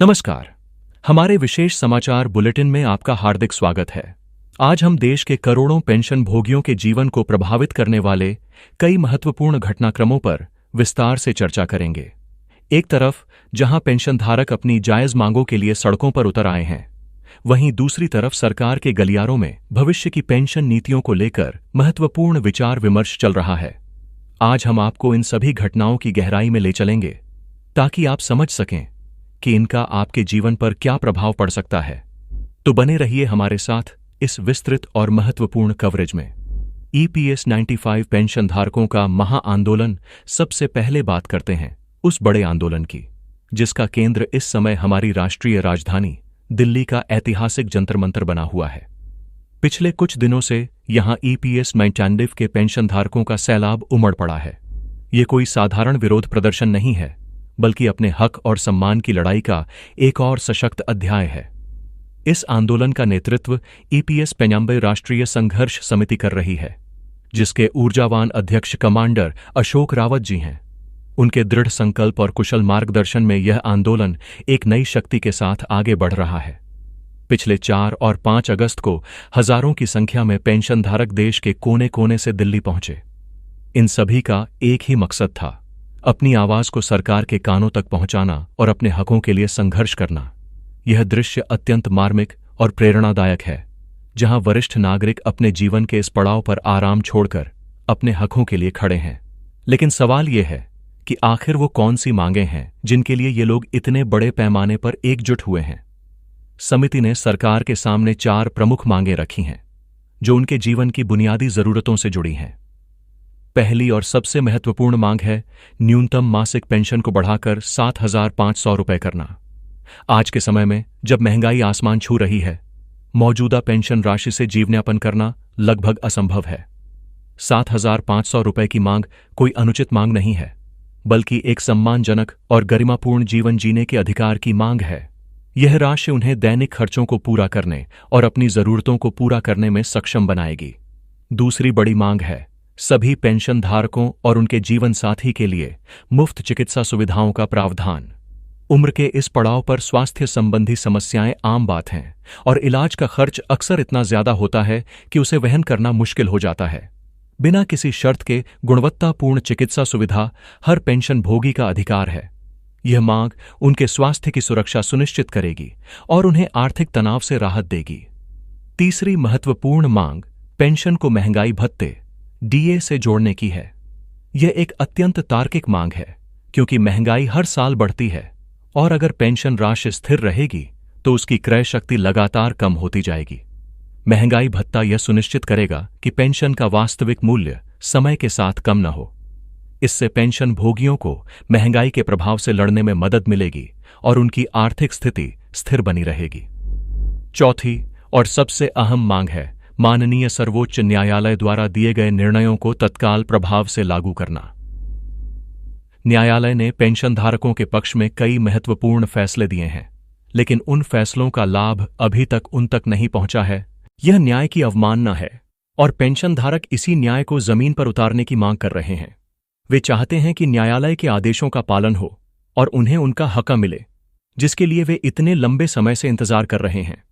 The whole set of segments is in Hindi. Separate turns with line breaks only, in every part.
नमस्कार। हमारे विशेष समाचार बुलेटिन में आपका हार्दिक स्वागत है। आज हम देश के करोड़ों पेंशन भोगियों के जीवन को प्रभावित करने वाले कई महत्वपूर्ण घटनाक्रमों पर विस्तार से चर्चा करेंगे। एक तरफ जहां पेंशनधारक अपनी जायज मांगों के लिए सड़कों पर उतर आए हैं, वहीं दूसरी तरफ सरकार के गलियारों में भविष्य की पेंशन नीतियों को लेकर महत्वपूर्ण विचार विमर्श चल रहा है। आज हम आपको इन सभी घटनाओं की गहराई में ले चलेंगे ताकि आप समझ सकें कि इनका आपके जीवन पर क्या प्रभाव पड़ सकता है। तो बने रहिए हमारे साथ इस विस्तृत और महत्वपूर्ण कवरेज में। EPS 95 पेंशन धारकों का महा आंदोलन। सबसे पहले बात करते हैं उस बड़े आंदोलन की जिसका केंद्र इस समय हमारी राष्ट्रीय राजधानी दिल्ली का ऐतिहासिक जंतर मंतर बना हुआ है। पिछले कुछ दिनों से यहां EPS 95 के पेंशन धारकों का सैलाब उमड़ पड़ा है। ये कोई साधारण विरोध प्रदर्शन नहीं है, बल्कि अपने हक और सम्मान की लड़ाई का एक और सशक्त अध्याय है। इस आंदोलन का नेतृत्व EPS 95 राष्ट्रीय संघर्ष समिति कर रही है, जिसके ऊर्जावान अध्यक्ष कमांडर अशोक रावत जी हैं। उनके दृढ़ संकल्प और कुशल मार्गदर्शन में यह आंदोलन एक नई शक्ति के साथ आगे बढ़ रहा है। पिछले 4 और 5 अगस्त को हजारों की संख्या में पेंशनधारक देश के कोने कोने से दिल्ली पहुंचे। इन सभी का एक ही मकसद था, अपनी आवाज को सरकार के कानों तक पहुंचाना और अपने हकों के लिए संघर्ष करना। यह दृश्य अत्यंत मार्मिक और प्रेरणादायक है, जहां वरिष्ठ नागरिक अपने जीवन के इस पड़ाव पर आराम छोड़कर अपने हकों के लिए खड़े हैं। लेकिन सवाल यह है कि आखिर वो कौन सी मांगें हैं जिनके लिए ये लोग इतने बड़े पैमाने पर एकजुट हुए हैं। समिति ने सरकार के सामने 4 प्रमुख मांगें रखी हैं, जो उनके जीवन की बुनियादी जरूरतों से जुड़ी हैं। पहली और सबसे महत्वपूर्ण मांग है न्यूनतम मासिक पेंशन को बढ़ाकर 7,500 रुपये करना। आज के समय में जब महंगाई आसमान छू रही है, मौजूदा पेंशन राशि से जीवनयापन करना लगभग असंभव है। 7,500 रुपये की मांग कोई अनुचित मांग नहीं है, बल्कि एक सम्मानजनक और गरिमापूर्ण जीवन जीने के अधिकार की मांग है। यह राशि उन्हें दैनिक खर्चों को पूरा करने और अपनी जरूरतों को पूरा करने में सक्षम बनाएगी। दूसरी बड़ी मांग है सभी पेंशन धारकों और उनके जीवन साथी के लिए मुफ्त चिकित्सा सुविधाओं का प्रावधान। उम्र के इस पड़ाव पर स्वास्थ्य संबंधी समस्याएं आम बात हैं और इलाज का खर्च अक्सर इतना ज्यादा होता है कि उसे वहन करना मुश्किल हो जाता है। बिना किसी शर्त के गुणवत्तापूर्ण चिकित्सा सुविधा हर पेंशन भोगी का अधिकार है। यह मांग उनके स्वास्थ्य की सुरक्षा सुनिश्चित करेगी और उन्हें आर्थिक तनाव से राहत देगी। तीसरी महत्वपूर्ण मांग पेंशन को महंगाई भत्ते DA से जोड़ने की है। यह एक अत्यंत तार्किक मांग है, क्योंकि महंगाई हर साल बढ़ती है और अगर पेंशन राशि स्थिर रहेगी तो उसकी क्रय शक्ति लगातार कम होती जाएगी। महंगाई भत्ता यह सुनिश्चित करेगा कि पेंशन का वास्तविक मूल्य समय के साथ कम न हो। इससे पेंशन भोगियों को महंगाई के प्रभाव से लड़ने में मदद मिलेगी और उनकी आर्थिक स्थिति स्थिर बनी रहेगी। चौथी और सबसे अहम मांग है माननीय सर्वोच्च न्यायालय द्वारा दिए गए निर्णयों को तत्काल प्रभाव से लागू करना। न्यायालय ने पेंशनधारकों के पक्ष में कई महत्वपूर्ण फैसले दिए हैं, लेकिन उन फैसलों का लाभ अभी तक उन तक नहीं पहुंचा है। यह न्याय की अवमानना है और पेंशनधारक इसी न्याय को जमीन पर उतारने की मांग कर रहे हैं। वे चाहते हैं कि न्यायालय के आदेशों का पालन हो और उन्हें उनका हक मिले, जिसके लिए वे इतने लंबे समय से इंतजार कर रहे हैं।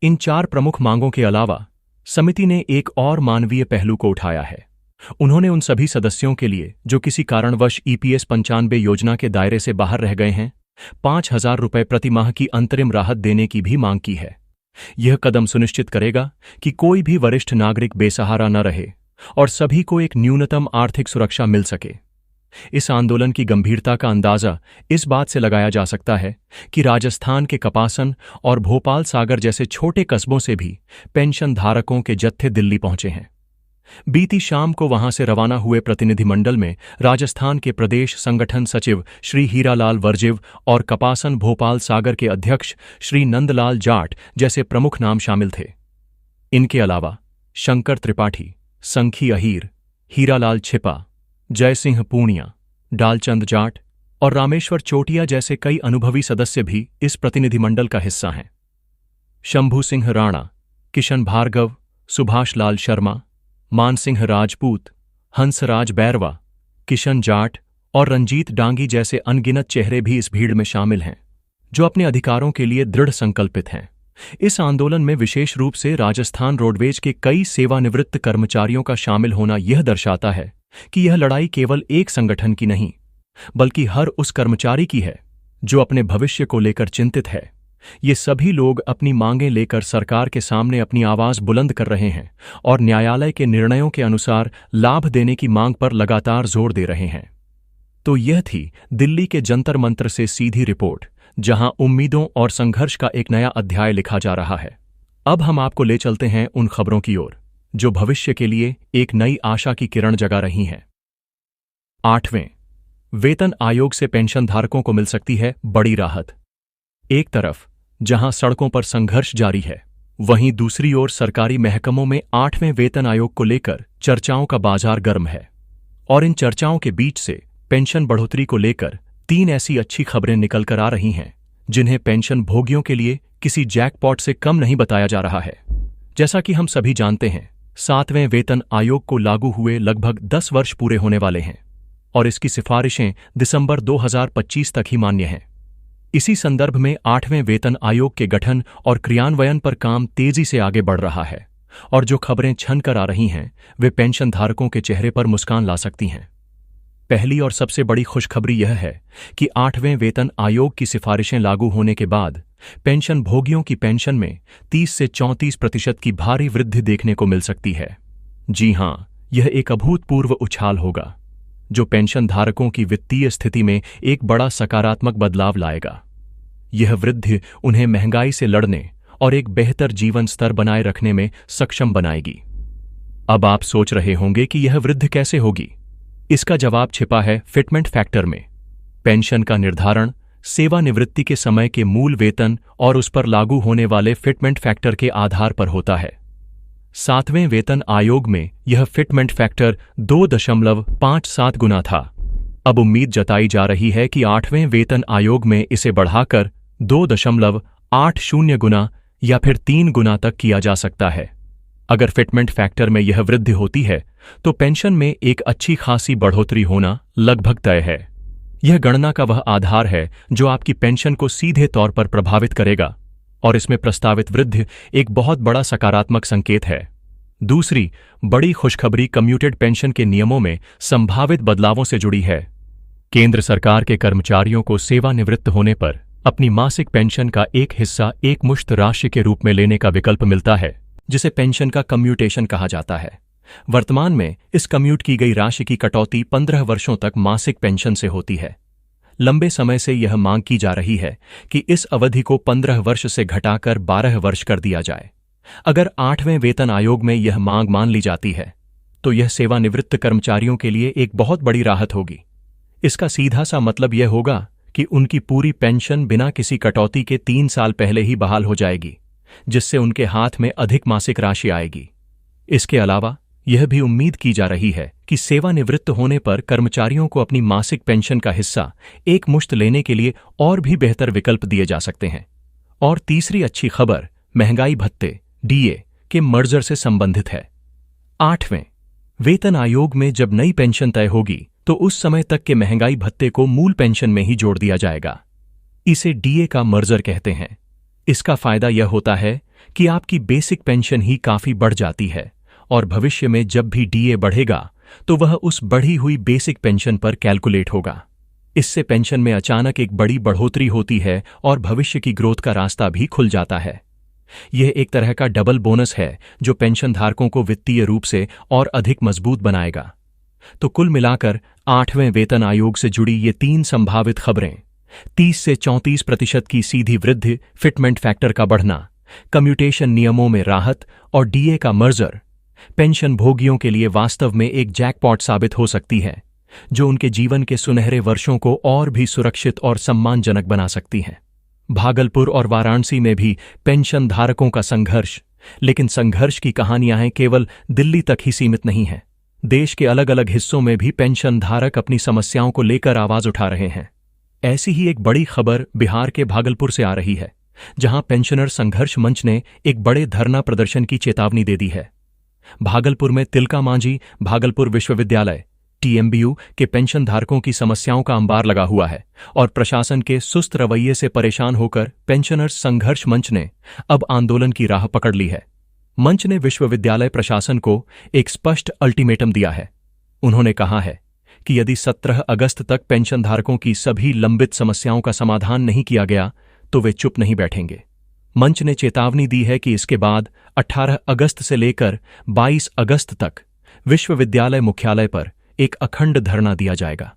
इन 4 प्रमुख मांगों के अलावा समिति ने एक और मानवीय पहलू को उठाया है। उन्होंने उन सभी सदस्यों के लिए जो किसी कारणवश EPS 95 योजना के दायरे से बाहर रह गए हैं, 5,000 रुपये प्रति माह की अंतरिम राहत देने की भी मांग की है। यह कदम सुनिश्चित करेगा कि कोई भी वरिष्ठ नागरिक बेसहारा न रहे और सभी को एक न्यूनतम आर्थिक सुरक्षा मिल सके। इस आंदोलन की गंभीरता का अंदाजा इस बात से लगाया जा सकता है कि राजस्थान के कपासन और भोपाल सागर जैसे छोटे कस्बों से भी पेंशन धारकों के जत्थे दिल्ली पहुंचे हैं। बीती शाम को वहां से रवाना हुए प्रतिनिधिमंडल में राजस्थान के प्रदेश संगठन सचिव श्री हीरालाल वर्जिव और कपासन भोपाल सागर के अध्यक्ष श्री नंदलाल जाट जैसे प्रमुख नाम शामिल थे। इनके अलावा शंकर त्रिपाठी, संखी अहीर, हीरालाल छिपा, जयसिंह पूनिया, डालचंद जाट और रामेश्वर चोटिया जैसे कई अनुभवी सदस्य भी इस प्रतिनिधिमंडल का हिस्सा हैं। शंभू सिंह राणा, किशन भार्गव, सुभाष लाल शर्मा, मानसिंह राजपूत, हंसराज बैरवा, किशन जाट और रंजीत डांगी जैसे अनगिनत चेहरे भी इस भीड़ में शामिल हैं। जो अपने अधिकारों के लिए दृढ़ संकल्पित हैं। इस आंदोलन में विशेष रूप से राजस्थान रोडवेज के कई सेवानिवृत्त कर्मचारियों का शामिल होना यह दर्शाता है कि यह लड़ाई केवल एक संगठन की नहीं, बल्कि हर उस कर्मचारी की है जो अपने भविष्य को लेकर चिंतित है। ये सभी लोग अपनी मांगें लेकर सरकार के सामने अपनी आवाज बुलंद कर रहे हैं और न्यायालय के निर्णयों के अनुसार लाभ देने की मांग पर लगातार जोर दे रहे हैं। तो यह थी दिल्ली के जंतर मंतर से सीधी रिपोर्ट, जहां उम्मीदों और संघर्ष का एक नया अध्याय लिखा जा रहा है। अब हम आपको ले चलते हैं उन खबरों की ओर जो भविष्य के लिए एक नई आशा की किरण जगा रही हैं। 8वें वेतन आयोग से पेंशनधारकों को मिल सकती है बड़ी राहत। एक तरफ जहां सड़कों पर संघर्ष जारी है, वहीं दूसरी ओर सरकारी महकमों में 8वें वेतन आयोग को लेकर चर्चाओं का बाजार गर्म है। और इन चर्चाओं के बीच से पेंशन बढ़ोतरी को लेकर 3 ऐसी अच्छी खबरें निकल कर आ रही हैं जिन्हें पेंशन भोगियों के लिए किसी जैकपॉट से कम नहीं बताया जा रहा है। जैसा कि हम सभी जानते हैं, 7वें वेतन आयोग को लागू हुए लगभग 10 वर्ष पूरे होने वाले हैं और इसकी सिफारिशें दिसंबर 2025 तक ही मान्य हैं। इसी संदर्भ में 8वें वेतन आयोग के गठन और क्रियान्वयन पर काम तेजी से आगे बढ़ रहा है और जो खबरें छन कर आ रही हैं वे पेंशनधारकों के चेहरे पर मुस्कान ला सकती हैं। पहली और सबसे बड़ी खुशखबरी यह है कि 8वें वेतन आयोग की सिफारिशें लागू होने के बाद पेंशन भोगियों की पेंशन में 30 से 34% की भारी वृद्धि देखने को मिल सकती है। जी हां, यह एक अभूतपूर्व उछाल होगा जो पेंशन धारकों की वित्तीय स्थिति में एक बड़ा सकारात्मक बदलाव लाएगा। यह वृद्धि उन्हें महंगाई से लड़ने और एक बेहतर जीवन स्तर बनाए रखने में सक्षम बनाएगी। अब आप सोच रहे होंगे कि यह वृद्धि कैसे होगी। इसका जवाब छिपा है फिटमेंट फैक्टर में। पेंशन का निर्धारण सेवानिवृत्ति के समय के मूल वेतन और उस पर लागू होने वाले फिटमेंट फैक्टर के आधार पर होता है। 7वें वेतन आयोग में यह फिटमेंट फैक्टर 2.57 गुना था। अब उम्मीद जताई जा रही है कि 8वें वेतन आयोग में इसे बढ़ाकर 2.80 गुना या फिर 3 गुना तक किया जा सकता है। अगर फिटमेंट फैक्टर में यह वृद्धि होती है तो पेंशन में एक अच्छी खासी बढ़ोतरी होना लगभग तय है। यह गणना का वह आधार है जो आपकी पेंशन को सीधे तौर पर प्रभावित करेगा और इसमें प्रस्तावित वृद्धि एक बहुत बड़ा सकारात्मक संकेत है। दूसरी बड़ी खुशखबरी कम्यूटेड पेंशन के नियमों में संभावित बदलावों से जुड़ी है। केंद्र सरकार के कर्मचारियों को सेवानिवृत्त होने पर अपनी मासिक पेंशन का एक हिस्सा एकमुश्त राशि के रूप में लेने का विकल्प मिलता है, जिसे पेंशन का कम्यूटेशन कहा जाता है। वर्तमान में इस कम्यूट की गई राशि की कटौती 15 वर्षों तक मासिक पेंशन से होती है। लंबे समय से यह मांग की जा रही है कि इस अवधि को 15 वर्ष से घटाकर 12 वर्ष कर दिया जाए। अगर 8वें वेतन आयोग में यह मांग मान ली जाती है तो यह सेवानिवृत्त कर्मचारियों के लिए एक बहुत बड़ी राहत होगी। इसका सीधा सा मतलब यह होगा कि उनकी पूरी पेंशन बिना किसी कटौती के 3 साल पहले ही बहाल हो जाएगी, जिससे उनके हाथ में अधिक मासिक राशि आएगी। इसके अलावा यह भी उम्मीद की जा रही है कि सेवानिवृत्त होने पर कर्मचारियों को अपनी मासिक पेंशन का हिस्सा एकमुश्त लेने के लिए और भी बेहतर विकल्प दिए जा सकते हैं। और तीसरी अच्छी खबर महंगाई भत्ते डीए के मर्जर से संबंधित है। 8वें वेतन आयोग में जब नई पेंशन तय होगी तो उस समय तक के महंगाई भत्ते को मूल पेंशन में ही जोड़ दिया जाएगा। इसे डीए का मर्जर कहते हैं। इसका फायदा यह होता है कि आपकी बेसिक पेंशन ही काफी बढ़ जाती है और भविष्य में जब भी डीए बढ़ेगा तो वह उस बढ़ी हुई बेसिक पेंशन पर कैलकुलेट होगा। इससे पेंशन में अचानक एक बड़ी बढ़ोतरी होती है और भविष्य की ग्रोथ का रास्ता भी खुल जाता है। यह एक तरह का डबल बोनस है जो पेंशन धारकों को वित्तीय रूप से और अधिक मजबूत बनाएगा। तो कुल मिलाकर 8वें वेतन आयोग से जुड़ी ये 3 संभावित खबरें, 30 से 34% की सीधी वृद्धि, फिटमेंट फैक्टर का बढ़ना, कम्यूटेशन नियमों में राहत और डीए का मर्जर, पेंशन भोगियों के लिए वास्तव में एक जैकपॉट साबित हो सकती है जो उनके जीवन के सुनहरे वर्षों को और भी सुरक्षित और सम्मानजनक बना सकती है। भागलपुर और वाराणसी में भी पेंशन धारकों का संघर्ष, लेकिन संघर्ष की कहानियां केवल दिल्ली तक ही सीमित नहीं हैं। देश के अलग अलग हिस्सों में भी पेंशन धारक अपनी समस्याओं को लेकर आवाज उठा रहे हैं। ऐसी ही एक बड़ी खबर बिहार के भागलपुर से आ रही है, जहां पेंशनर संघर्ष मंच ने एक बड़े धरना प्रदर्शन की चेतावनी दे दी है। भागलपुर में तिलका मांझी भागलपुर विश्वविद्यालय टीएमबीयू के पेंशनधारकों की समस्याओं का अंबार लगा हुआ है और प्रशासन के सुस्त रवैये से परेशान होकर पेंशनर्स संघर्ष मंच ने अब आंदोलन की राह पकड़ ली है। मंच ने विश्वविद्यालय प्रशासन को एक स्पष्ट अल्टीमेटम दिया है। उन्होंने कहा है कि यदि 17 अगस्त तक पेंशनधारकों की सभी लंबित समस्याओं का समाधान नहीं किया गया तो वे चुप नहीं बैठेंगे। मंच ने चेतावनी दी है कि इसके बाद 18 अगस्त से लेकर 22 अगस्त तक विश्वविद्यालय मुख्यालय पर एक अखंड धरना दिया जाएगा।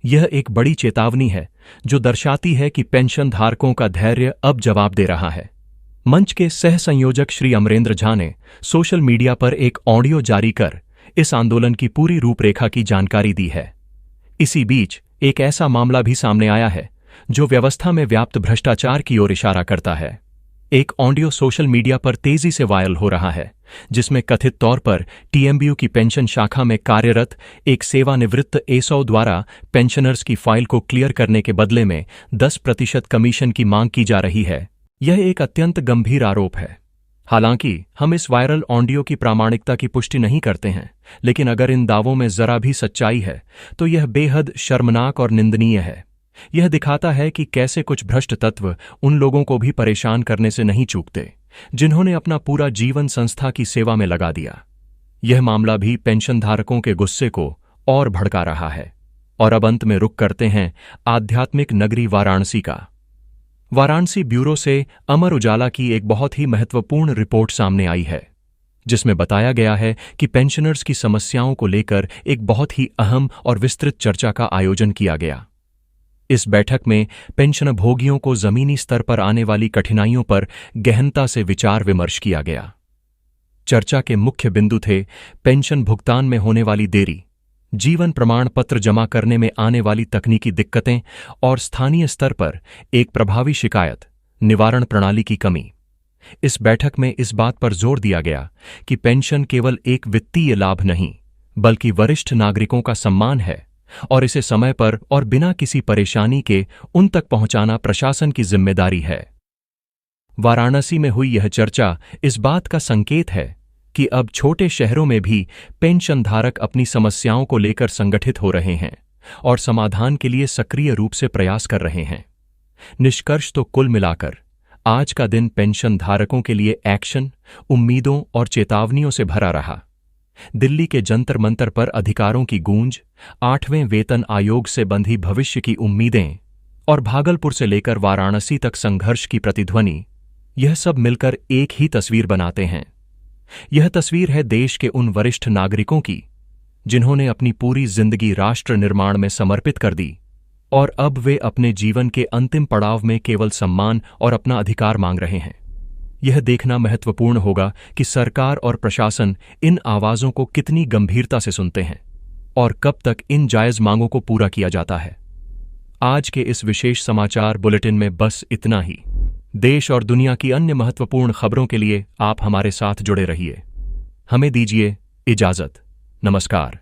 यह एक बड़ी चेतावनी है जो दर्शाती है कि पेंशनधारकों का धैर्य अब जवाब दे रहा है। मंच के सह संयोजक श्री अमरेंद्र झा ने सोशल मीडिया पर एक ऑडियो जारी कर इस आंदोलन की पूरी रूपरेखा की जानकारी दी है। इसी बीच एक ऐसा मामला भी सामने आया है जो व्यवस्था में व्याप्त भ्रष्टाचार की ओर इशारा करता है। एक ऑडियो सोशल मीडिया पर तेजी से वायरल हो रहा है जिसमें कथित तौर पर टीएमबीयू की पेंशन शाखा में कार्यरत एक सेवानिवृत्त एसओ द्वारा पेंशनर्स की फाइल को क्लियर करने के बदले में 10% कमीशन की मांग की जा रही है। यह एक अत्यंत गंभीर आरोप है। हालांकि हम इस वायरल ऑडियो की प्रामाणिकता की पुष्टि नहीं करते हैं, लेकिन अगर इन दावों में जरा भी सच्चाई है तो यह बेहद शर्मनाक और निंदनीय है। यह दिखाता है कि कैसे कुछ भ्रष्ट तत्व उन लोगों को भी परेशान करने से नहीं चूकते जिन्होंने अपना पूरा जीवन संस्था की सेवा में लगा दिया। यह मामला भी पेंशनधारकों के गुस्से को और भड़का रहा है। और अब अंत में रुख करते हैं आध्यात्मिक नगरी वाराणसी का। वाराणसी ब्यूरो से अमर उजाला की एक बहुत ही महत्वपूर्ण रिपोर्ट सामने आई है जिसमें बताया गया है कि पेंशनर्स की समस्याओं को लेकर एक बहुत ही अहम और विस्तृत चर्चा का आयोजन किया गया। इस बैठक में पेंशनभोगियों को जमीनी स्तर पर आने वाली कठिनाइयों पर गहनता से विचार विमर्श किया गया। चर्चा के मुख्य बिंदु थे पेंशन भुगतान में होने वाली देरी, जीवन प्रमाण पत्र जमा करने में आने वाली तकनीकी दिक्कतें और स्थानीय स्तर पर एक प्रभावी शिकायत निवारण प्रणाली की कमी। इस बैठक में इस बात पर जोर दिया गया कि पेंशन केवल एक वित्तीय लाभ नहीं बल्कि वरिष्ठ नागरिकों का सम्मान है और इसे समय पर और बिना किसी परेशानी के उन तक पहुंचाना प्रशासन की जिम्मेदारी है। वाराणसी में हुई यह चर्चा इस बात का संकेत है कि अब छोटे शहरों में भी पेंशनधारक अपनी समस्याओं को लेकर संगठित हो रहे हैं और समाधान के लिए सक्रिय रूप से प्रयास कर रहे हैं। निष्कर्ष तो कुल मिलाकर आज का दिन पेंशनधारकों के लिए एक्शन, उम्मीदों और चेतावनियों से भरा रहा। दिल्ली के जंतर मंतर पर अधिकारों की गूंज, 8वें वेतन आयोग से बंधी भविष्य की उम्मीदें और भागलपुर से लेकर वाराणसी तक संघर्ष की प्रतिध्वनि, यह सब मिलकर एक ही तस्वीर बनाते हैं। यह तस्वीर है देश के उन वरिष्ठ नागरिकों की जिन्होंने अपनी पूरी जिंदगी राष्ट्र निर्माण में समर्पित कर दी और अब वे अपने जीवन के अंतिम पड़ाव में केवल सम्मान और अपना अधिकार मांग रहे हैं। यह देखना महत्वपूर्ण होगा कि सरकार और प्रशासन इन आवाजों को कितनी गंभीरता से सुनते हैं और कब तक इन जायज मांगों को पूरा किया जाता है। आज के इस विशेष समाचार बुलेटिन में बस इतना ही। देश और दुनिया की अन्य महत्वपूर्ण खबरों के लिए आप हमारे साथ जुड़े रहिए। हमें दीजिए इजाजत। नमस्कार।